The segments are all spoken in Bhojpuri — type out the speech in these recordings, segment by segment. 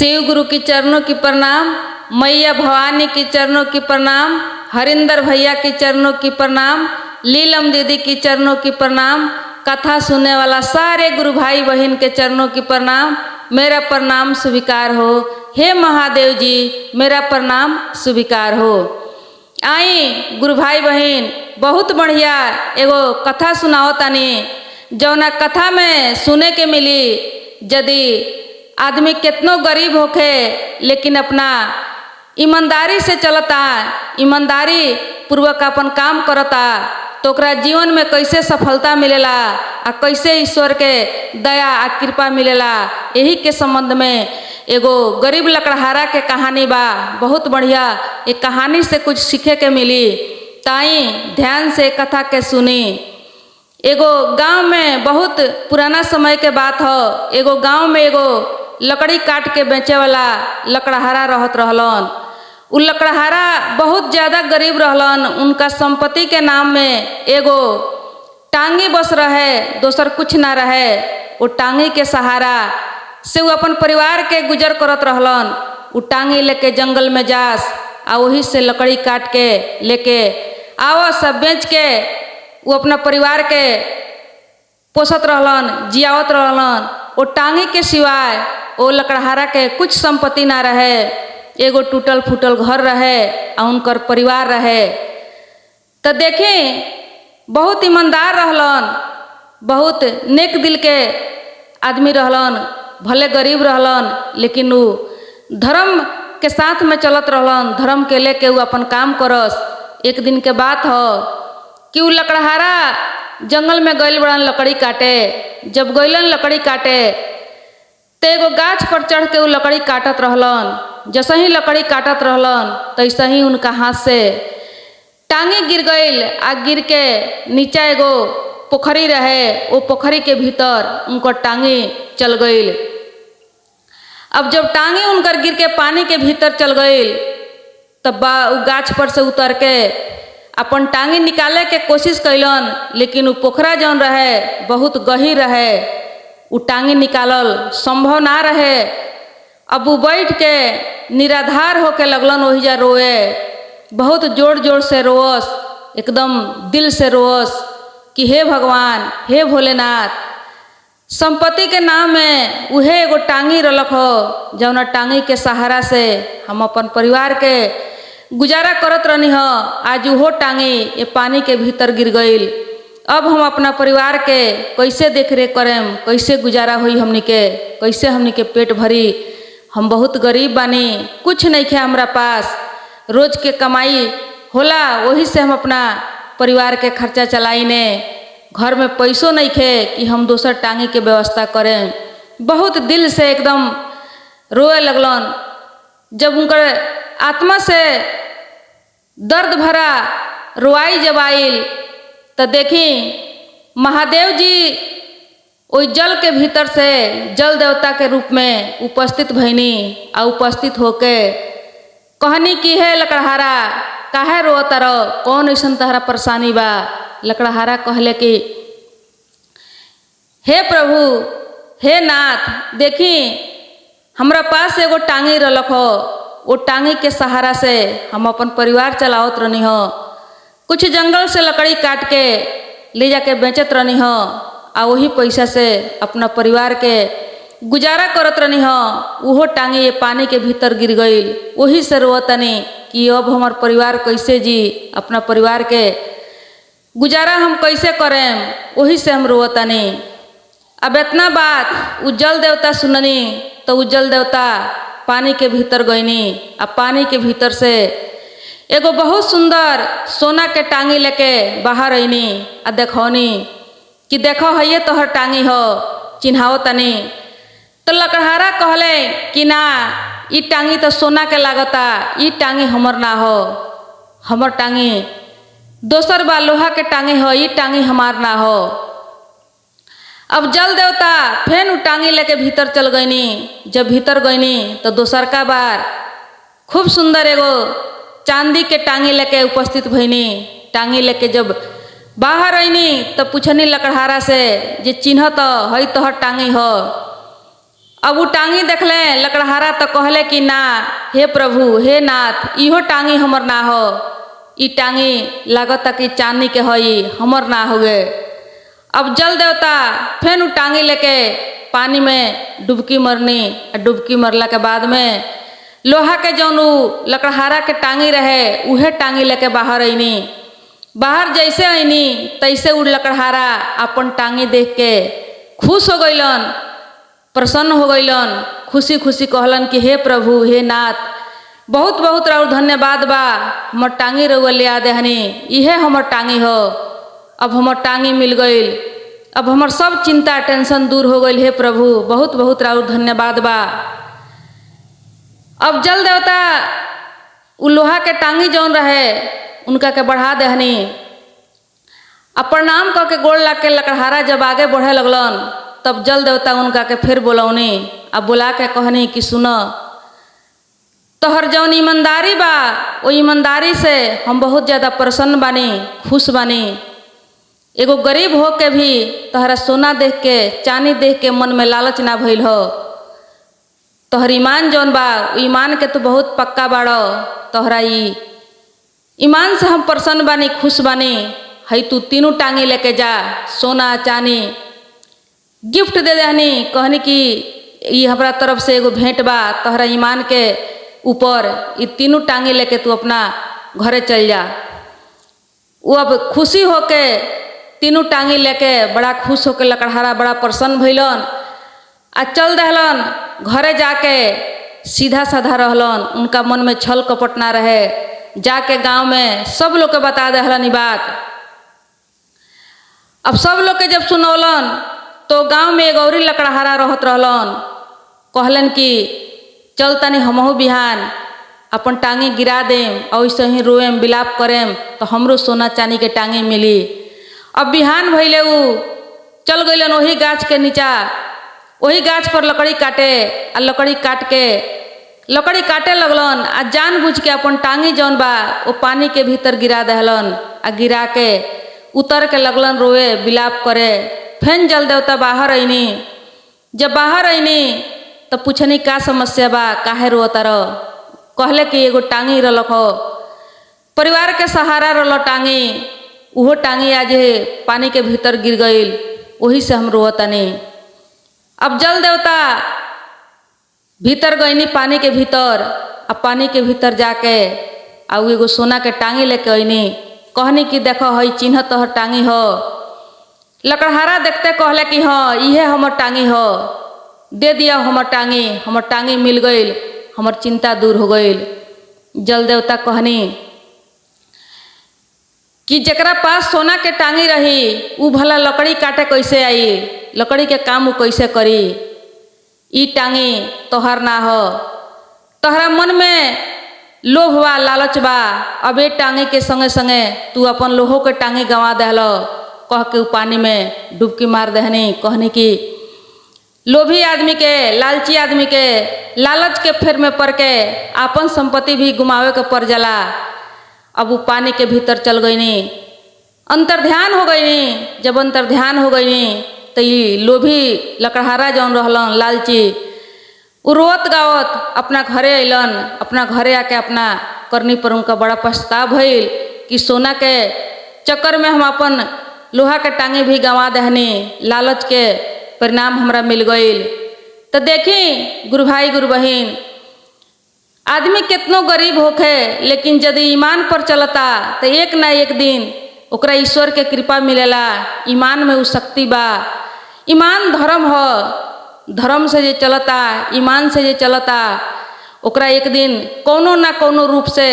शिव गुरु की चरणों की प्रणाम, मैया भवानी की चरणों की प्रणाम, हरिंदर भैया की चरणों की प्रणाम, लीलम दीदी की चरणों की प्रणाम, कथा सुनने वाला सारे गुरु भाई बहन के चरणों की प्रणाम। मेरा प्रणाम स्वीकार हो। हे महादेव जी, मेरा प्रणाम स्वीकार हो। आई गुरु भाई बहन बहुत बढ़िया एगो कथा सुनाओ तानी, जौना कथा में सुने के मिली यदि आदमी कितनो गरीब होखे लेकिन अपना ईमानदारी से चलता, ईमानदारी पूर्वक अपन काम करता, तो ओकरा जीवन में कैसे सफलता मिलेला आ कैसे ईश्वर के दया आ कृपा मिलेला। यही के संबंध में एगो गरीब लकड़हारा के कहानी बा। बहुत बढ़िया एक कहानी से कुछ सीखे के मिली, ताई ध्यान से कथा के सुनी। एगो गांव में बहुत पुराना समय के बात हो। एगो गांव में एगो लकड़ी काट के बेचे वाला लकड़हारा रहत रहलन। उ लकड़हारा बहुत ज़्यादा गरीब रहलन। उनका संपत्ति के नाम में एगो टांगी बस रहे, दोसर कुछ ना रहे। वो टांगी के सहारा से वो अपन परिवार के गुजर करत रहलन। वो टांगी लेके जंगल में जास आ वही से लकड़ी काट के लेके आवा सब बेच के वो अपना परिवार के पोसत रहलन, जियावत रहलन। वो टांगी के सिवाय वो लकड़हारा के कुछ संपत्ति ना रहे। एगो टूटल फूटल घर रहे और उनकर परिवार रहे। तो देखें बहुत ईमानदार रहलन, बहुत नेक दिल के आदमी रहलन। भले गरीब रहलन लेकिन वो धर्म के साथ में चलत रहलन, धर्म के लेके वो अपन काम करस। एक दिन के बात हो कि वो लकड़हारा जंगल में गइल बड़न लकड़ी काटे। जब गइलन लकड़ी काटे तो एगो गाछ पर चढ़ के वो लकड़ी काटत रहलन। जैसे ही लकड़ी काटत रहलन तैसे ही उनका हाथ से टांगी गिर गइल आ गिर के नीचा एगो पोखरी रहे। वो पोखरी के भीतर उनकर टांगी चल गइल। अब जब टांगी उनकर गिर के पानी के भीतर चल गइल तब गाछ पर से उतर के अपन टांगी निकाले के कोशिश कैलन, लेकिन वो पोखरा जौन रहे बहुत गहीर रहे। वो टांगी निकालल संभव ना रहे। अब वो बैठ के निराधार होके लगलन वही जा रोए। बहुत जोर जोर से रोस, एकदम दिल से रोस कि हे भगवान, हे भोलेनाथ, संपत्ति के नाम में उहे एगो टांगी रलक हो, जौना टांगी के सहारा से हम अपन परिवार के गुजारा करत रहनी हो। आज वो टांगी ये पानी के भीतर गिर गइल। अब हम अपना परिवार के कैसे देख रेख करें, कैसे गुजारा हुई हमनी के, कैसे हमनी के पेट भरी। हम बहुत गरीब बानी, कुछ नहीं खे हमरा पास। रोज के कमाई होला वही से हम अपना परिवार के खर्चा चलाई ने। घर में पैसों नहीं खे कि हम दोसर टांगी के व्यवस्था करें। बहुत दिल से एकदम रोए लगलन। जब उनकर आत्मा से दर्द भरा रोआई जब आइल तो देखी महादेव जी ओई जल के भीतर से जल देवता के रूप में उपस्थित भइनी। आ उपस्थित होके कहनी कि हे लकड़हारा, काहे रोता रहो, कौन ऐसन तहरा परेशानी बा। लकड़हारा कहले कि हे प्रभु, हे नाथ, देखी हमरा पास एगो टांगी रलक हो। वो टांगी के सहारा से हम अपन परिवार चलावत रहनी हो। कुछ जंगल से लकड़ी काट के ले जाके बेचत रहनी हो आ वही पैसा से अपना परिवार के गुजारा करत रहनी हो। वो टांगी ये पानी के भीतर गिर गइल। वही से रोतनी कि अब हमार परिवार कैसे जी, अपना परिवार के गुजारा हम कैसे करें। वही से हम रोतनी। अब इतना बात उ जल देवता सुननी तो उ जल देवता पानी के भीतर गईनी। अब पानी के भीतर से एगो बहुत सुंदर सोना के टांगी लेके बाहर आईनी आ देखौनी कि देखो है ये तोहर टांगी हो, चिन्हाओ तनी। तो लकड़हारा कहले कि ना, ई टांगी तो सोना के लागता, ई टांगी हमर ना हो। हमर टांगी दोसर बा, लोहा के टांगी हो, ई टांगी हमार ना हो। अब जल देवता फेन उ टांगी लेके भीतर चल गईनी। जब भीतर गईनी तो दोसर का बार खूब सुंदर एगो चांदी के टांगी लेके उपस्थित भईनी। टांगी लेके जब बाहर आईनी तो पूछनी लकड़हारा से जे चिन्ह तो हई तोहर टांगी हो। अब वो टांगी देखले लकड़हारा तो कहले कि ना हे प्रभु हे नाथ इहो टांगी हमर ना हो, ई टांगी लागत कि चांदी के हई हमर ना हुए। अब जल देवता फिर वो टांगी लेके पानी में डुबकी मरनी। डुबकी मरला के बाद में लोहा के जौन लकड़हारा के टांगी रहे उहे टांगी लेके बाहर अइनी। बाहर जैसे अइनी तैसे उ लकड़हारा अपन टांगी देख के खुश हो गइलन, प्रसन्न हो गइलन, खुशी खुशी कहलन कि हे प्रभु हे नाथ बहुत बहुत राउर धन्यवाद बा, हमर टांगी रउआ ले आ देहनी, इहे हमर टांगी हो। अब हमर टांगी मिल गइल, अब हमर सब चिंता टेंशन दूर हो गइल, हे प्रभु बहुत बहुत राउर धन्यवाद बा। अब जल देवता उ लोहा के टांगी जौन रहे उनका के बढ़ा देहनी। अब प्रणाम कह के गोड़ ला के लकड़हारा जब आगे बढ़े लगलन तब जल देवता उनका के फिर बोलौनी। अब बुला के कहनी कि सुनो तोहर जौन ईमानदारी बा वो ईमानदारी से हम बहुत ज़्यादा प्रसन्न बानी, खुश बानी। एगो गरीब हो के भी तोहरा सोना देख के चांदी देख के मन में लालच ना भइल हो। तोहर ईमान जौन बा ईमान के तो बहुत पक्का बाड़ो, तोहरा ईमान से हम प्रसन्न बानी, खुश बानी। हई तू तीनों टांगी लेके जा, सोना चांदी गिफ्ट दे देहनी। कहनी कि ये हमारा तरफ से एगो भेंट बा तोहरा ईमान के ऊपर, ये तीनों टांगी लेके तू अपना घरे चल जा। वो अब खुशी होके तीनों टांगी लेके बड़ा खुश होके लकड़हारा बड़ा प्रसन्न भइलन आ चल दहलन घरे। जाके सीधा साधा रहलन, उनका मन में छल कपट ना रहे। जाके गांव में सब लोग के बता दहलन ई बात। अब सब लोग के जब सुनौलन तो गांव में एगो औरी लकड़हारा रहत रहलन। कहलन कि चल तनी हमहू बिहान अपन टांगी गिरा देम और ऐसे ही रोएम बिलाप करेम तो हमरो सोना चांदी के टांगी मिली। अब बिहान भइले उ चल गइलन वही गाछ के नीचा, वही गाछ पर लकड़ी काटे। आ लकड़ी काट के लकड़ी काटे लगलन आ जानबूझ के अपन टांगी जौन बा वो पानी के भीतर गिरा दहलन। आ गिरा के उतर के लगलन रोए बिलाप करे। फिर जल देवता बाहर अइनी। जब बाहर अइनी तो पूछनी का समस्या बा, काहे रोता रह। कहले कि एगो टांगी रहलक हो, परिवार के सहारा रहल टांगी, उहो टांगी आज पानी के भीतर गिर गइल, वही से हम रोतनी। अब जल देवता भीतर गइनी पानी के भीतर। अब पानी के भीतर जाके आ एगो सोना के टांगी लेके अइनी। कहनी कि देखो हई चिन्ह तोहर टांगी हो। लकड़हारा देखते कहले कि हाँ इहे हमर टांगी हो, दे दिया हमर टांगी मिल गइल, हमर चिंता दूर हो गइल। जल देवता कहनी कि जकरा पास सोना के टांगी रही उ भला लकड़ी काटे कैसे आई, लकड़ी के काम उ कैसे करी। ई टांगी तोहर ना हो, तोहरा मन में लोभ बा लालच बा। अब ए टांगी के संगे संगे तू अपन लोहो के टांगी गंवा दहलो। कह के उ पानी में डुबकी मार दहनी। कहनी कि लोभी आदमी के लालची आदमी के लालच के फेर में पड़ के आपन संपत्ति भी गुमावे के पड़ जाला। अब वो पानी के भीतर चल गईनी, अंतर्ध्यान हो गईनी। जब अंतर्ध्यान हो गईनी तो ये लोभी लकड़हारा जौन रहलन लालची उ रोत गावत अपना घरे अइलन। अपना घरे आके अपना करनी पर उनका बड़ा पछताव भइल कि सोना के चक्कर में हम अपन लोहा के टांगी भी गंवा दहनी, लालच के परिणाम हमरा मिल गइल। तो देखी गुरु भाई गुरु बहिन, आदमी कितनो गरीब होखे लेकिन यदि ईमान पर चलता तो एक ना एक दिन ओकरा ईश्वर के कृपा मिलेला। ईमान में उ शक्ति बा। ईमान धर्म हो, धर्म से जे चलता, ईमान से जे चलता ओकरा एक दिन कोनो ना कोनो रूप से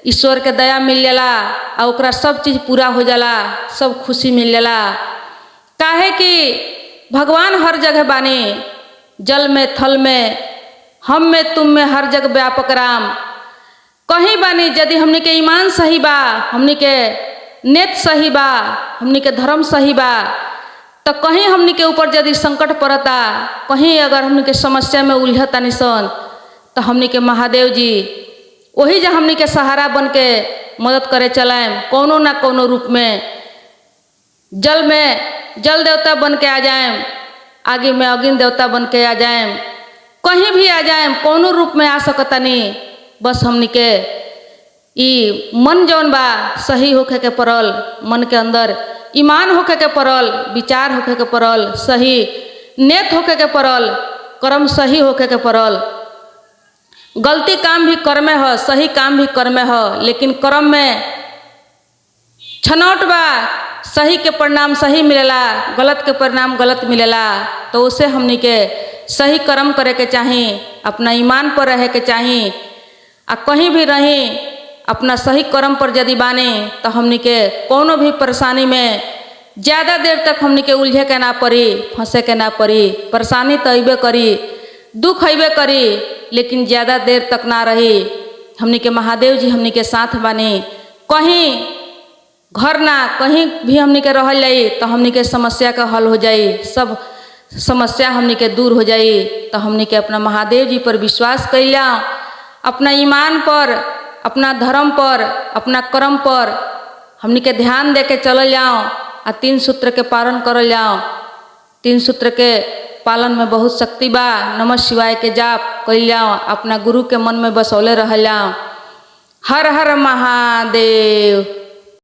ईश्वर के दया मिल जाला और ओकरा सब चीज़ पूरा हो जाला, सब खुशी मिल जाला। काहे कि भगवान हर जगह बानी, जल में थल में, हम में तुम में, हर जगह व्यापक राम। कहीं बानी यदि हमनी के ईमान सही बा, हमनी के नेत सही बा, हमनी के धर्म सही बा, तो कहीं हमनी के ऊपर यदि संकट पड़ता, कहीं अगर हमनी के समस्या में उलझता निसन तो हमनी के महादेव जी वही जो हमनी के सहारा बन के मदद करे चलाएम। कोनो ना कोनो रूप में जल देवता बन के आ जाएम। आगे में अग्नि देवता बन के आ जाएम, कहीं भी आ जाएम, कौनो रूप में आ सकतानी। बस हमनी के ई मन जौन बा सही होखे के पड़ल, मन के अंदर ईमान होखे के पड़ल, विचार होखे के पड़ल, सही नेत होखे के पड़ल, कर्म सही होखे के पड़ल। गलती काम भी कर्म में हो, सही काम भी कर्म में हो, लेकिन कर्म में छनौट बा, सही के परिणाम सही मिलेला, गलत के परिणाम गलत मिलेला। तो उसे हमनी के सही कर्म करे के चाही, अपना ईमान पर रहे के चाही। आ कहीं भी रही अपना सही कर्म पर यदि बाने तो हमनी के कोनो भी परेशानी में ज़्यादा देर तक हमनी के उलझे के ना पड़ी, फंसे के ना पड़ी। परेशानी तो अबे करी, दुख अबे करी, लेकिन ज़्यादा देर तक ना रही। हमनी के महादेव जी हमनी के साथ बानी। कहीं घर ना कहीं भी हमनी के रहल जाई तो हमनी के समस्या का हल हो जाई, सब समस्या हमनी के दूर हो जाई। तो हमनी के अपना महादेव जी पर विश्वास कइला, अपना ईमान पर, अपना धर्म पर, अपना कर्म पर हमनी के ध्यान दे के चल जाओ आ 3 सूत्र के पालन करल जाओ। 3 सूत्र के पालन में बहुत शक्ति बा। नमः शिवाय के जाप कइल जाओ, अपना गुरु के मन में बसौले रहल जाओ। हर हर महादेव।